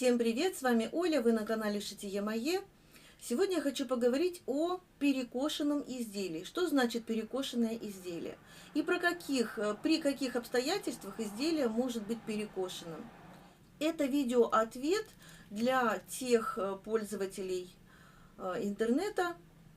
Всем привет, с вами Оля, вы на канале Шитие Мое. Сегодня я хочу поговорить о перекошенном изделии. Что значит перекошенное изделие? И при каких обстоятельствах изделие может быть перекошенным. Это видео-ответ для тех пользователей интернета,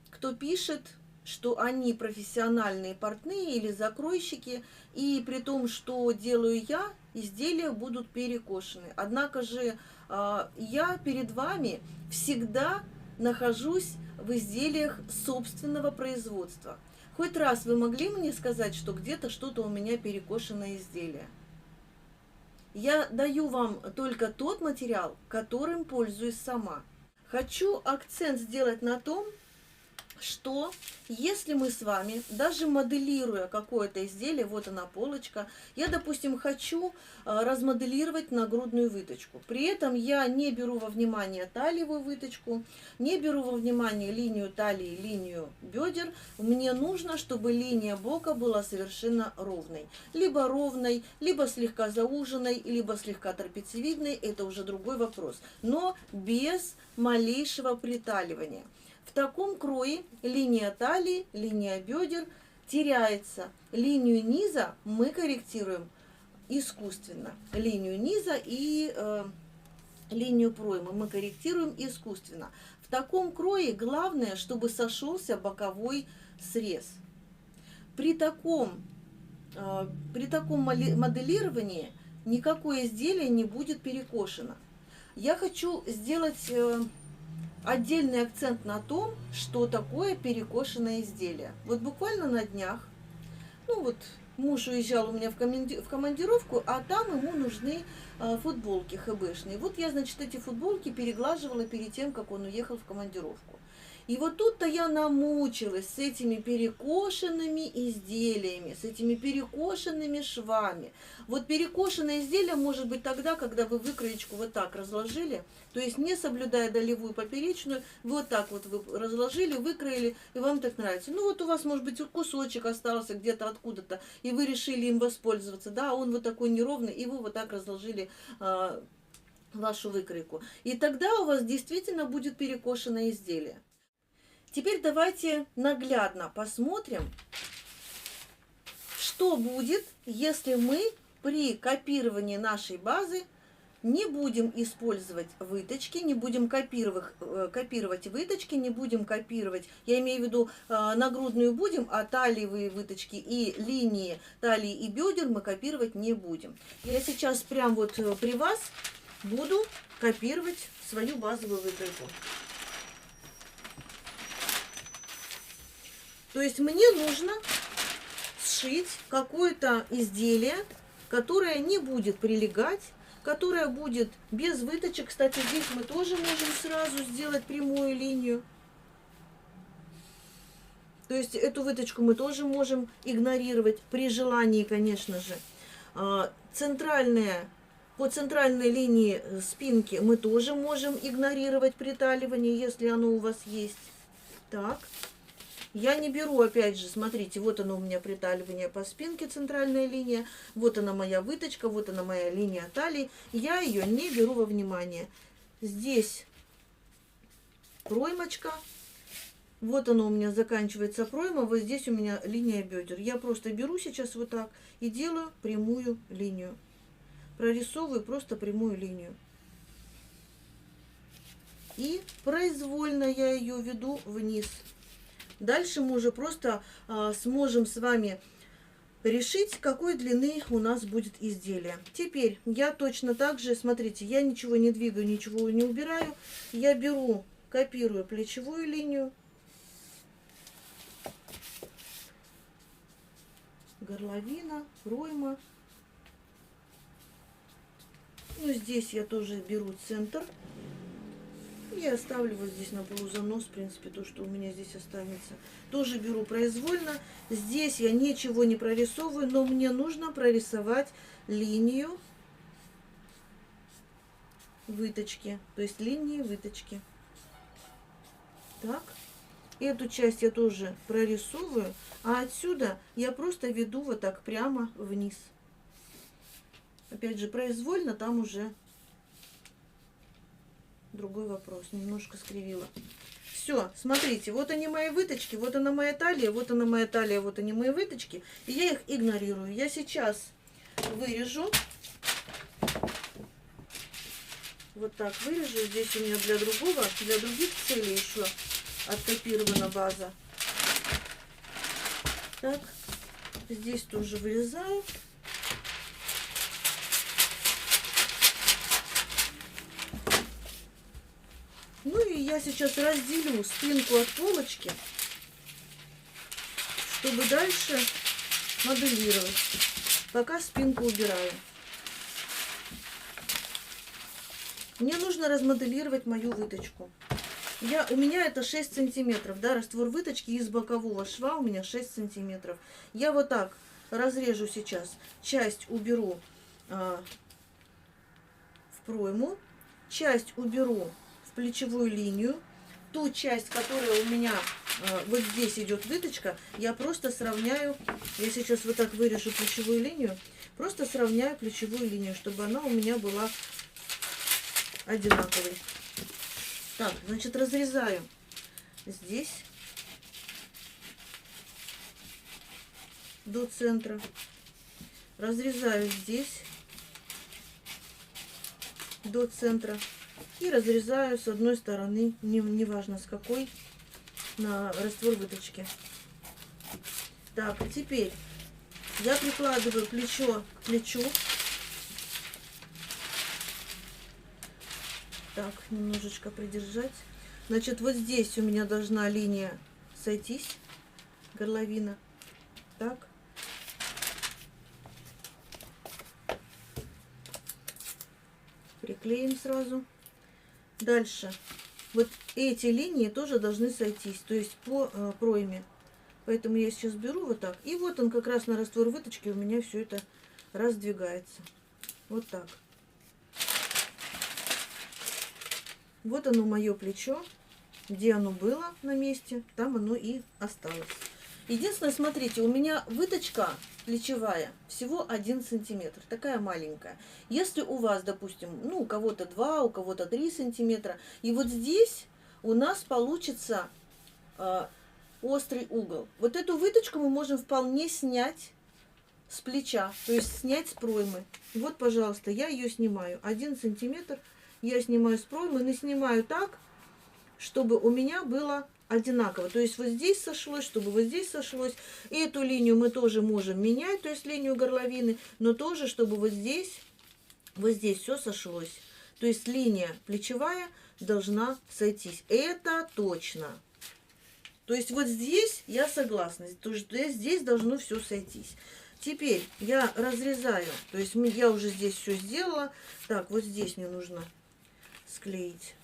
кто пишет, что они профессиональные портные или закройщики, и при том, что делаю я, изделия будут перекошены. Однако же я перед вами всегда нахожусь в изделиях собственного производства. Хоть раз вы могли мне сказать, что где-то что-то у меня перекошенное изделие? Я даю вам только тот материал, которым пользуюсь сама. Хочу акцент сделать на том, что если мы с вами, даже моделируя какое-то изделие, вот она полочка, я, допустим, хочу размоделировать нагрудную выточку. При этом я не беру во внимание талиевую выточку, не беру во внимание линию талии, линию бедер. Мне нужно, чтобы линия бока была совершенно ровной. Либо ровной, либо слегка зауженной, либо слегка трапециевидной. Это уже другой вопрос. Но без малейшего приталивания. В таком крое линия талии, линия бедер теряется. Линию низа мы корректируем искусственно. Линию низа и линию проймы мы корректируем искусственно. В таком крое главное, чтобы сошелся боковой срез. При таком моделировании никакое изделие не будет перекошено. Я хочу сделать отдельный акцент на том, что такое перекошенное изделие. Вот буквально на днях, муж уезжал у меня в командировку, а там ему нужны футболки хэбэшные. Вот я, значит, эти футболки переглаживала перед тем, как он уехал в командировку. И вот тут-то я намучилась с этими перекошенными изделиями, с этими перекошенными швами. Вот перекошенное изделие может быть тогда, когда вы выкроечку вот так разложили, то есть не соблюдая долевую поперечную, вот так вот вы разложили, выкроили, и вам так нравится. Ну вот у вас, может быть, кусочек остался где-то откуда-то, и вы решили им воспользоваться, да, он вот такой неровный, и вы вот так разложили вашу выкройку. И тогда у вас действительно будет перекошенное изделие. Теперь давайте наглядно посмотрим, что будет, если мы при копировании нашей базы не будем использовать выточки, не будем копировать выточки, не будем копировать, я имею в виду нагрудную будем, а талиевые выточки и линии талии и бедер мы копировать не будем. Я сейчас прям вот при вас буду копировать свою базовую выкройку. То есть мне нужно сшить какое-то изделие, которое не будет прилегать, которое будет без выточек. Кстати, здесь мы тоже можем сразу сделать прямую линию. То есть эту выточку мы тоже можем игнорировать при желании, конечно же. По центральной линии спинки мы тоже можем игнорировать приталивание, если оно у вас есть. Так. Я не беру, опять же, смотрите, вот оно у меня приталивание по спинке, центральная линия, вот она моя выточка, вот она моя линия талии, я ее не беру во внимание. Здесь проймочка, вот она у меня заканчивается пройма, вот здесь у меня линия бедер. Я просто беру сейчас вот так и делаю прямую линию, прорисовываю просто прямую линию. И произвольно я ее веду вниз. Дальше мы уже просто сможем с вами решить, какой длины у нас будет изделие. Теперь я точно так же, смотрите, я ничего не двигаю, ничего не убираю. Я беру, копирую плечевую линию, горловина, пройма. Ну, здесь я тоже беру центр. Я оставлю вот здесь на полузанос, в принципе, то, что у меня здесь останется. Тоже беру произвольно. Здесь я ничего не прорисовываю, но мне нужно прорисовать линию выточки. То есть линии выточки. Так. Эту часть я тоже прорисовываю. А отсюда я просто веду вот так прямо вниз. Опять же, произвольно там уже другой вопрос. Немножко скривила. Все, смотрите, вот они мои выточки, вот она моя талия, вот она моя талия, вот они мои выточки. И я их игнорирую. Я сейчас вырежу. Вот так вырежу. Здесь у меня для других целей еще откопирована база. Так, здесь тоже вырезаю. Ну и я сейчас разделю спинку от полочки, чтобы дальше моделировать, пока спинку убираю. Мне нужно размоделировать мою выточку. У меня это 6 сантиметров, да, раствор выточки из бокового шва у меня 6 сантиметров. Я вот так разрежу сейчас, часть уберу в пройму, часть уберу в плечевую линию. Ту часть, которая у меня вот здесь идет выточка, я просто сравняю, я сейчас вот так вырежу плечевую линию, просто сравняю плечевую линию, чтобы она у меня была одинаковой. Так, значит, разрезаю здесь до центра, разрезаю здесь до центра и разрезаю с одной стороны, неважно с какой, на раствор выточки. Так, теперь я прикладываю плечо к плечу. Так, немножечко придержать. Значит, вот здесь у меня должна линия сойтись, горловина. Так. Приклеим сразу. Дальше. Вот эти линии тоже должны сойтись, то есть по пройме. Поэтому я сейчас беру вот так. И вот он как раз на раствор выточки у меня все это раздвигается. Вот так. Вот оно мое плечо. Где оно было на месте, там оно и осталось. Единственное, смотрите, у меня выточка плечевая всего 1 сантиметр, такая маленькая. Если у вас, допустим, ну, у кого-то 2, у кого-то 3 сантиметра, и вот здесь у нас получится острый угол. Вот эту выточку мы можем вполне снять с плеча, то есть снять с проймы. Вот, пожалуйста, я ее снимаю. 1 сантиметр я снимаю с проймы, но снимаю так, чтобы у меня было одинаково. То есть вот здесь сошлось, чтобы вот здесь сошлось. И эту линию мы тоже можем менять, то есть линию горловины, но тоже, чтобы вот здесь все сошлось. То есть линия плечевая должна сойтись. Это точно. То есть вот здесь я согласна, то есть здесь должно все сойтись. Теперь я разрезаю, то есть я уже здесь все сделала. Так, вот здесь мне нужно склеить.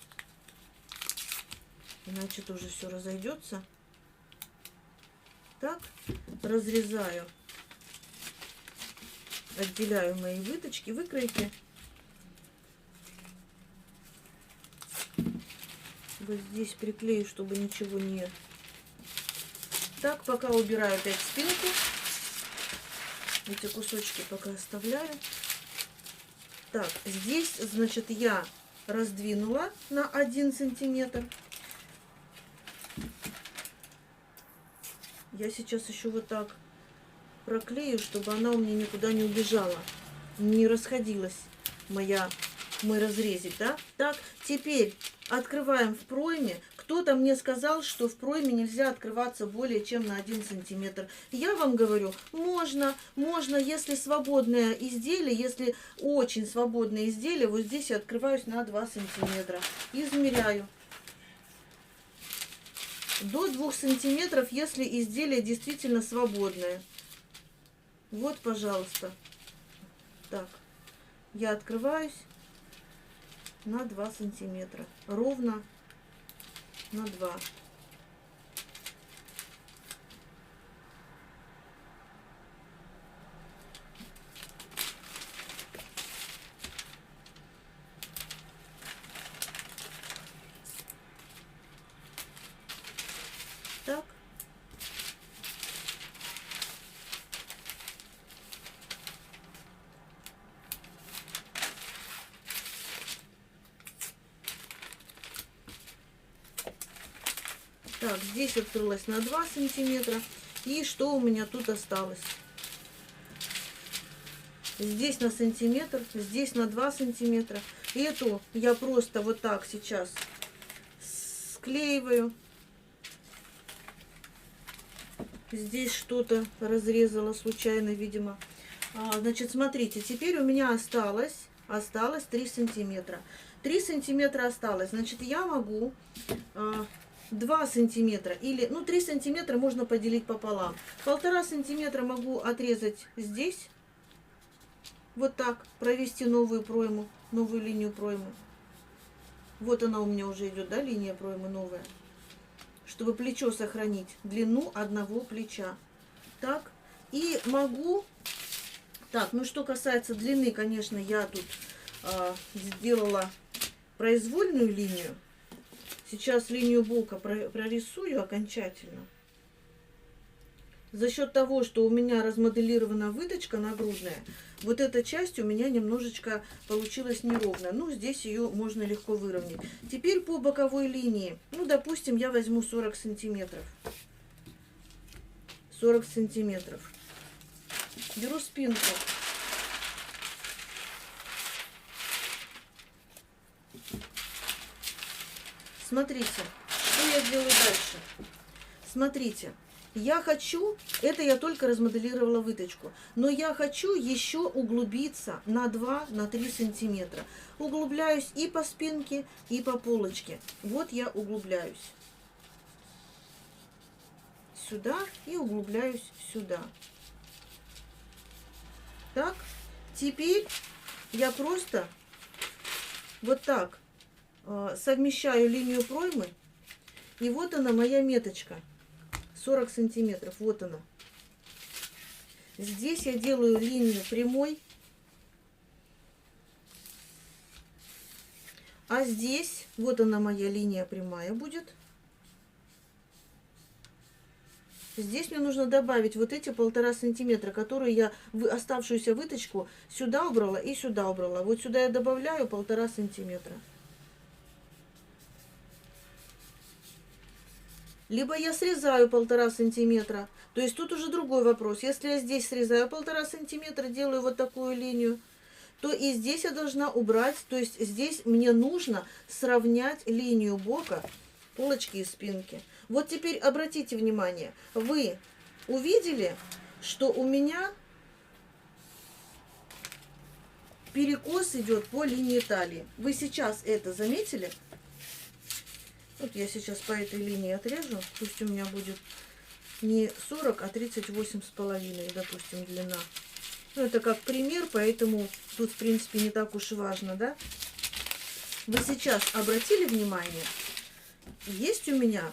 Иначе тоже все разойдется. Так, разрезаю, отделяю мои выточки, выкройки. Вот здесь приклею, чтобы ничего не... Так, пока убираю опять спинку. Эти кусочки пока оставляю. Так, здесь, значит, я раздвинула на 1 сантиметр. Я сейчас еще вот так проклею, чтобы она у меня никуда не убежала, не расходилась мой разрезик, да? Так, теперь открываем в пройме. Кто-то мне сказал, что в пройме нельзя открываться более чем на 1 сантиметр. Я вам говорю, можно, если свободное изделие, если очень свободное изделие, вот здесь я открываюсь на 2 сантиметра. Измеряю. До 2 сантиметров, если изделие действительно свободное. Вот, пожалуйста. Так, я открываюсь на 2 сантиметра. Ровно на 2. Так. Так, здесь открылась на 2 сантиметра. И что у меня тут осталось? Здесь на сантиметр, здесь на 2 сантиметра. Эту я просто вот так сейчас склеиваю. Здесь что-то разрезала случайно, видимо. Значит, смотрите, теперь у меня осталось 3 сантиметра. 3 сантиметра осталось. Значит, я могу 2 сантиметра или, ну, 3 сантиметра можно поделить пополам. 1,5 сантиметра могу отрезать здесь. Вот так провести новую пройму, новую линию проймы. Вот она у меня уже идет, да, линия проймы новая. Чтобы плечо сохранить, длину одного плеча. Так, и могу... Так, ну что касается длины, конечно, я тут сделала произвольную линию. Сейчас линию бока прорисую окончательно. За счет того, что у меня размоделирована выточка нагрудная, вот эта часть у меня немножечко получилась неровная. Ну, здесь ее можно легко выровнять. Теперь по боковой линии. Ну, допустим, я возьму 40 сантиметров. 40 сантиметров. Беру спинку. Смотрите, что я делаю дальше. Смотрите. Я хочу, это я только размоделировала выточку, но я хочу еще углубиться на 2-3 сантиметра. Углубляюсь и по спинке, и по полочке. Вот я углубляюсь сюда и углубляюсь сюда. Так, теперь я просто вот так совмещаю линию проймы, и вот она моя меточка. 40 сантиметров, вот она. Здесь я делаю линию прямой, а здесь, вот она моя линия прямая будет. Здесь мне нужно добавить вот эти 1,5 сантиметра, которые я оставшуюся выточку сюда убрала и сюда убрала. Вот сюда я добавляю 1,5 сантиметра. Либо я срезаю 1,5 сантиметра. То есть тут уже другой вопрос. Если я здесь срезаю 1,5 сантиметра, делаю вот такую линию, то и здесь я должна убрать. То есть здесь мне нужно сравнять линию бока, полочки и спинки. Вот теперь обратите внимание. Вы увидели, что у меня перекос идет по линии талии. Вы сейчас это заметили? Вот я сейчас по этой линии отрежу. Пусть у меня будет не 40, а 38,5, допустим, длина. Ну, это как пример, поэтому тут, в принципе, не так уж и важно, да? Вы сейчас обратили внимание? Есть у меня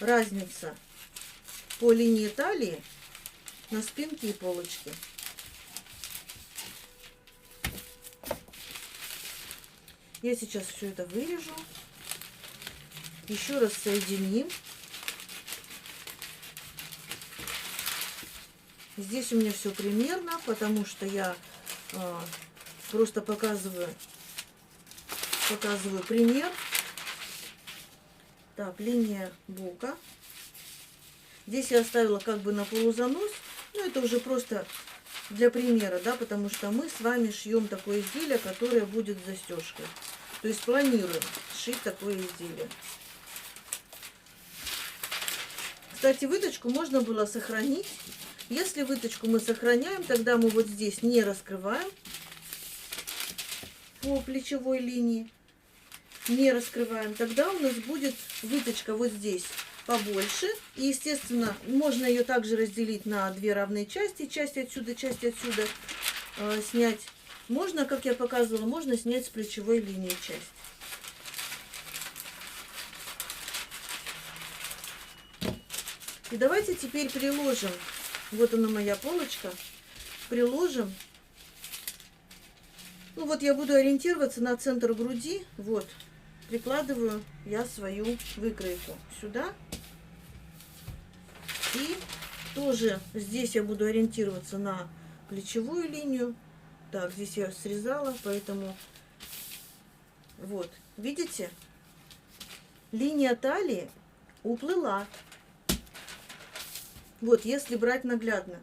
разница по линии талии на спинке и полочке. Я сейчас все это вырежу. Еще раз соединим. Здесь у меня все примерно, потому что я просто показываю пример. Так, линия бока. Здесь я оставила как бы на полузанос. Ну, это уже просто для примера, да, потому что мы с вами шьем такое изделие, которое будет с застежкой. То есть планируем шить такое изделие. Кстати, выточку можно было сохранить. Если выточку мы сохраняем, тогда мы вот здесь не раскрываем по плечевой линии. Не раскрываем. Тогда у нас будет выточка вот здесь побольше. И, естественно, можно ее также разделить на 2 равные части. Часть отсюда снять. Можно, как я показывала, можно снять с плечевой линии часть. И давайте теперь приложим, вот она моя полочка, приложим, ну вот я буду ориентироваться на центр груди, вот, прикладываю я свою выкройку сюда, и тоже здесь я буду ориентироваться на плечевую линию. Так, здесь я срезала, поэтому вот, видите, линия талии уплыла. Вот, если брать наглядно.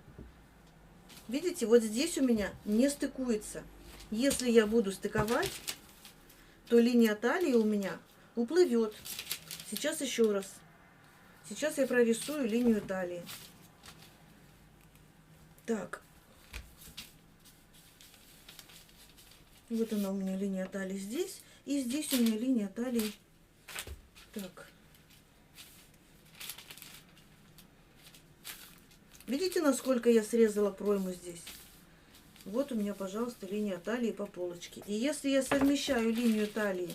Видите, вот здесь у меня не стыкуется. Если я буду стыковать, то линия талии у меня уплывет. Сейчас еще раз. Сейчас я прорисую линию талии. Так. Вот она у меня линия талии здесь. И здесь у меня линия талии. Так. Видите, насколько я срезала пройму здесь? Вот у меня, пожалуйста, линия талии по полочке. И если я совмещаю линию талии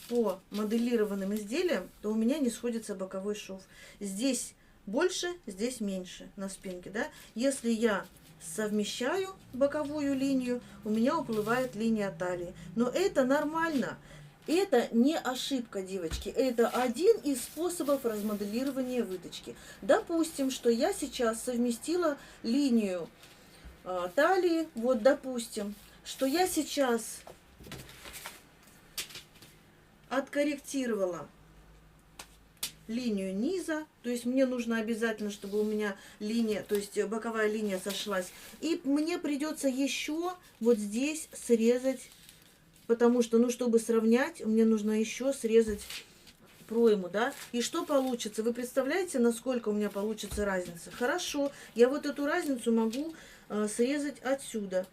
по моделированным изделиям, то у меня не сходится боковой шов. Здесь больше, здесь меньше на спинке, да? Если я совмещаю боковую линию, у меня уплывает линия талии. Но это нормально. Это не ошибка, девочки. Это один из способов размоделирования выточки. Допустим, что я сейчас совместила линию талии. Вот, допустим, что я сейчас откорректировала линию низа, то есть мне нужно обязательно, чтобы у меня линия, то есть боковая линия сошлась, и мне придется еще вот здесь срезать, потому что, ну, чтобы сравнять, мне нужно еще срезать пройму, да, и что получится? Вы представляете, насколько у меня получится разница? Хорошо, я вот эту разницу могу срезать отсюда.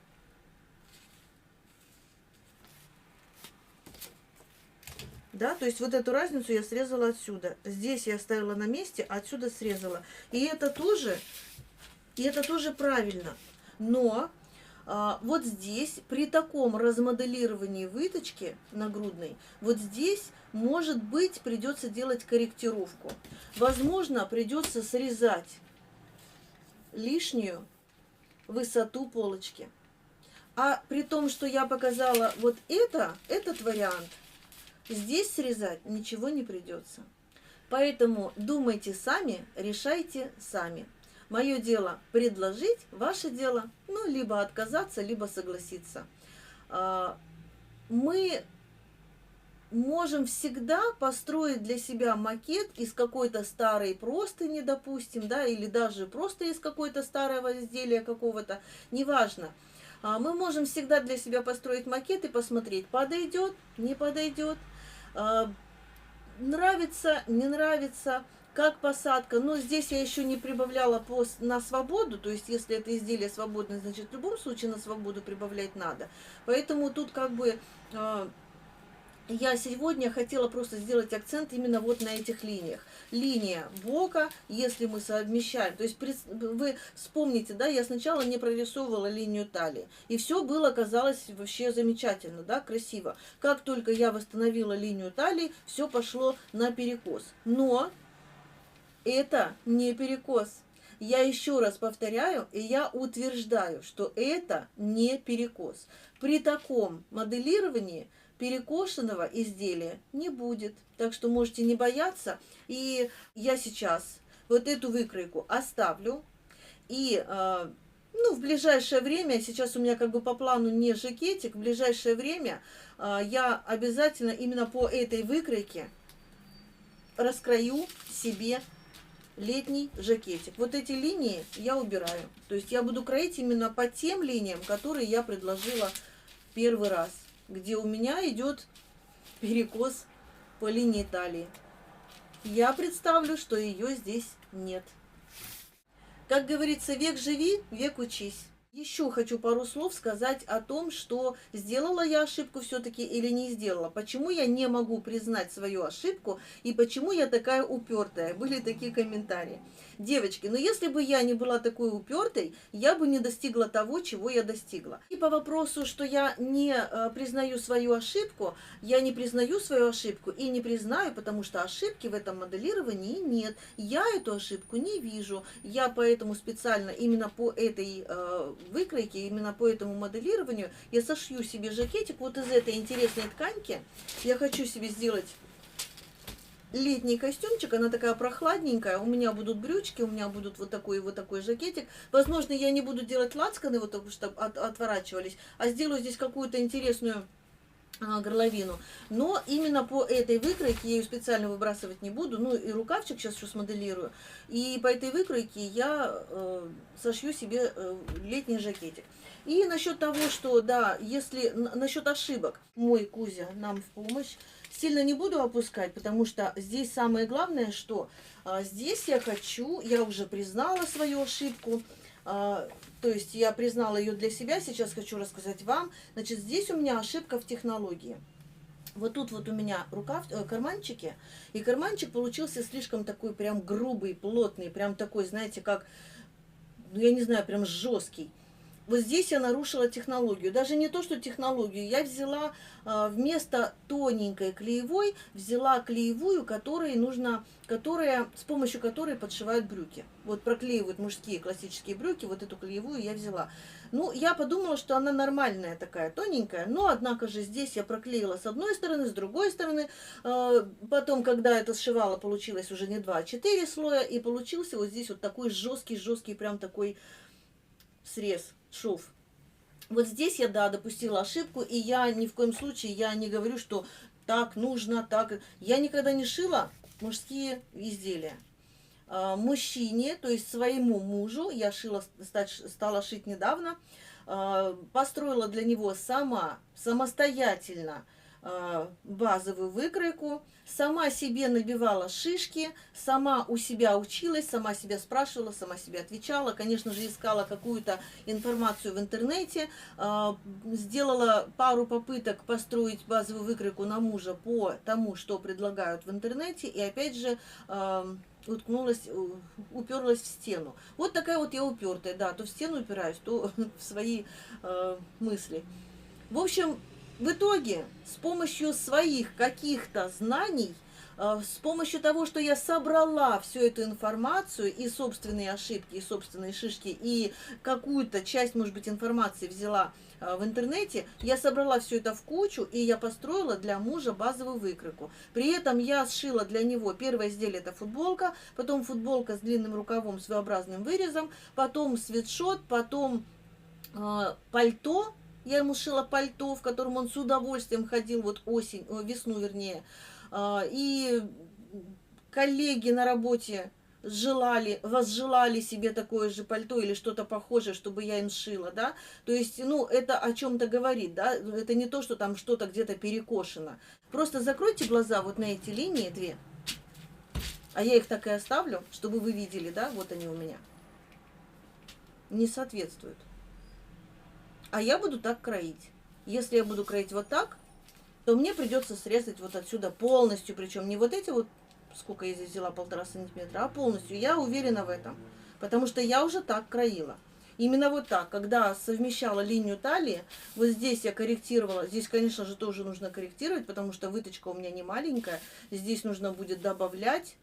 Да, то есть вот эту разницу я срезала отсюда. Здесь я оставила на месте, отсюда срезала. И это тоже правильно. Но вот здесь, при таком размоделировании выточки нагрудной, вот здесь, может быть, придется делать корректировку. Возможно, придется срезать лишнюю высоту полочки. А при том, что я показала вот этот вариант, здесь срезать ничего не придется. Поэтому думайте сами, решайте сами. Мое дело предложить, ваше дело, ну, либо отказаться, либо согласиться. Мы можем всегда построить для себя макет из какой-то старой простыни, допустим, да, или даже просто из какой-то старого изделия какого-то, неважно. Мы можем всегда для себя построить макет и посмотреть, подойдет, не подойдет, нравится, не нравится, как посадка. Но здесь я еще не прибавляла на свободу, то есть если это изделие свободное, значит в любом случае на свободу прибавлять надо. Поэтому тут как бы я сегодня хотела просто сделать акцент именно вот на этих линиях. Линия бока, если мы совмещаем, то есть вы вспомните, да, я сначала не прорисовывала линию талии, и все было, казалось, вообще замечательно, да, красиво. Как только я восстановила линию талии, все пошло наперекос. Но это не перекос. Я еще раз повторяю, и я утверждаю, что это не перекос. При таком моделировании перекошенного изделия не будет. Так что можете не бояться. И я сейчас вот эту выкройку оставлю. И ну, в ближайшее время, сейчас у меня как бы по плану не жакетик, в ближайшее время я обязательно именно по этой выкройке раскрою себе летний жакетик. Вот эти линии я убираю. То есть я буду кроить именно по тем линиям, которые я предложила первый раз, где у меня идет перекос по линии талии. Я представлю, что ее здесь нет. Как говорится, век живи, век учись. Еще хочу пару слов сказать о том, что сделала я ошибку все-таки или не сделала. Почему я не могу признать свою ошибку и почему я такая упертая. Были такие комментарии. Девочки, но если бы я не была такой упертой, я бы не достигла того, чего я достигла. И по вопросу, что я не признаю свою ошибку, я не признаю свою ошибку и не признаю, потому что ошибки в этом моделировании нет. Я эту ошибку не вижу. Я поэтому специально именно по этой выкройке, именно по этому моделированию я сошью себе жакетик вот из этой интересной тканьки. Я хочу себе сделать летний костюмчик, она такая прохладненькая, у меня будут брючки, у меня будут вот такой жакетик. Возможно, я не буду делать лацканы, вот чтобы отворачивались, а сделаю здесь какую-то интересную горловину. Но именно по этой выкройке я ее специально выбрасывать не буду. Ну и рукавчик сейчас еще смоделирую. И по этой выкройке я сошью себе летний жакетик. И насчет того, что, да, если насчет ошибок, мой Кузя нам в помощь. Сильно не буду опускать, потому что здесь самое главное, что здесь я уже признала свою ошибку. То есть я признала ее для себя, сейчас хочу рассказать вам. Значит, здесь у меня ошибка в технологии. Вот тут вот у меня карманчики, и карманчик получился слишком такой прям грубый, плотный, прям такой, знаете, как, ну я не знаю, прям жесткий. Вот здесь я нарушила технологию. Даже не то, что технологию. Я взяла вместо тоненькой клеевой, взяла клеевую, с помощью которой подшивают брюки. Вот проклеивают мужские классические брюки, вот эту клеевую я взяла. Ну, я подумала, что она нормальная такая, тоненькая, но, однако же, здесь я проклеила с одной стороны, с другой стороны. Потом, когда это сшивала, получилось уже не 2, а 4 слоя, и получился вот здесь вот такой жесткий, прям такой срез, шов. Вот здесь я, да, допустила ошибку, и я ни в коем случае, я не говорю, что так нужно, так. Я никогда не шила мужские изделия. Мужчине, то есть своему мужу, я стала шить недавно, построила для него самостоятельно базовую выкройку, сама себе набивала шишки, сама у себя училась, сама себя спрашивала, сама себе отвечала, конечно же, искала какую-то информацию в интернете, сделала пару попыток построить базовую выкройку на мужа по тому, что предлагают в интернете, и опять же уперлась в стену. Вот такая вот я упертая, да, то в стену упираюсь, то в свои мысли. В общем, в итоге, с помощью своих каких-то знаний, с помощью того, что я собрала всю эту информацию, и собственные ошибки, и собственные шишки, и какую-то часть, может быть, информации взяла в интернете, я собрала все это в кучу, и я построила для мужа базовую выкройку. При этом я сшила для него первое изделие — это футболка, потом футболка с длинным рукавом с V-образным вырезом, потом свитшот, потом пальто. Я ему сшила пальто, в котором он с удовольствием ходил вот весну вернее. И коллеги на работе возжелали себе такое же пальто или что-то похожее, чтобы я им сшила, да. То есть, ну, это о чем-то говорит, да. Это не то, что там что-то где-то перекошено. Просто закройте глаза вот на эти линии две. А я их так и оставлю, чтобы вы видели, да, вот они у меня. Не соответствуют. А я буду так кроить. Если я буду кроить вот так, то мне придется срезать вот отсюда полностью, причем не вот эти вот, сколько я здесь взяла, 1,5 сантиметра, а полностью. Я уверена в этом, потому что я уже так кроила. Именно вот так, когда совмещала линию талии, вот здесь я корректировала. Здесь, конечно же, тоже нужно корректировать, потому что выточка у меня не маленькая. Здесь нужно будет добавлять.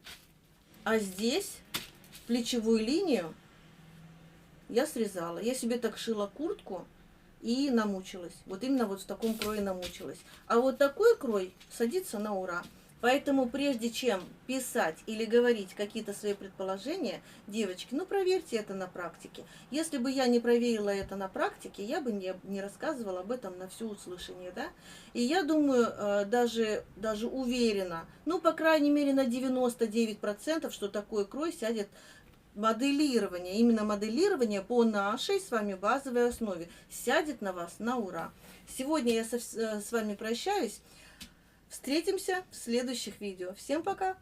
А здесь плечевую линию я срезала. Я себе так шила куртку и намучилась. Вот именно вот в таком крое намучилась. А вот такой крой садится на ура. Поэтому прежде чем писать или говорить какие-то свои предположения, девочки, ну проверьте это на практике. Если бы я не проверила это на практике, я бы не рассказывала об этом на все услышание, да? И я думаю, даже уверена, ну по крайней мере на 99%, что такой крой сядет. Моделирование, именно моделирование по нашей с вами базовой основе сядет на вас на ура. Сегодня я с вами прощаюсь. Встретимся в следующих видео. Всем пока!